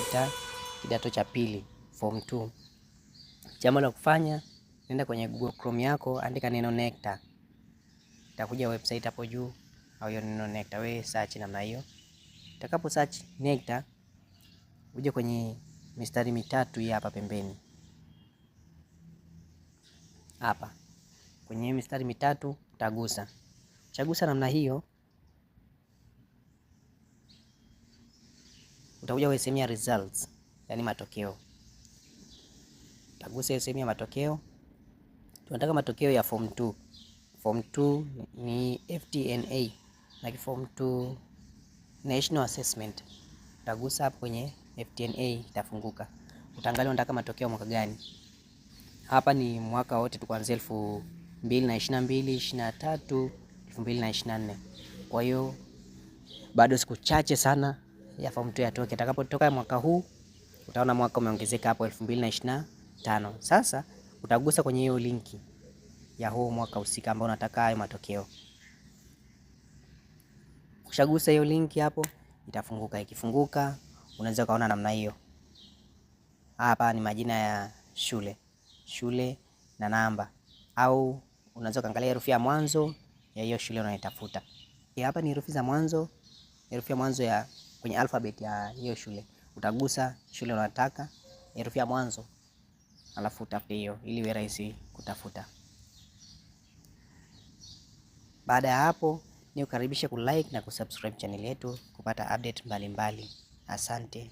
NECTA kidato cha pili form 2. Jambo la kufanya, nenda kwenye Google Chrome yako, andika neno NECTA. Itakuja website hapo juu au hiyo neno NECTA, wewe search namna hiyo. Utakapo search NECTA, uje kwenye mistari mitatu hii hapa pembeni. Hapa. Kwenye mistari mitatu utagusa. Chagusa namna hiyo. Utakuja kwenye sehemu ya results, yani matokeo. Utagusa sehemu ya matokeo. Tunataka matokeo ya form 2. Form 2 ni FTNA na form 2 National Assessment. Utagusa hapo kwenye FTNA, itafunguka. Utaangalia unataka matokeo mwaka gani. Hapa ni mwaka wote tu kuanzia 2022, 23, 2024. Kwa hiyo bado siku chache sana ya form 2 yatoke. Itakapotoka mwaka huu utaona mwaka umeongezeka hapo 2025. Sasa utagusa kwenye hiyo linki ya huo mwaka husika ambao unataka hayo matokeo. Ukishagusa hiyo linki hapo itafunguka. Ikifunguka unaweza kaona namna hiyo. Hapa ni majina ya shule na namba, au unaweza kaangalia herufi ya mwanzo ya hiyo shule unayotafuta. Hapa ni herufi za mwanzo, herufi ya mwanzo ya kwenye alphabet ya hiyo shule. Utagusa shule unataka, herufi ya mwanzo, alafu utafute hiyo ili iwe rahisi kutafuta. Baada ya hapo, ni kukaribisha kulike na kusubscribe channel yetu kupata update mbalimbali. Asante.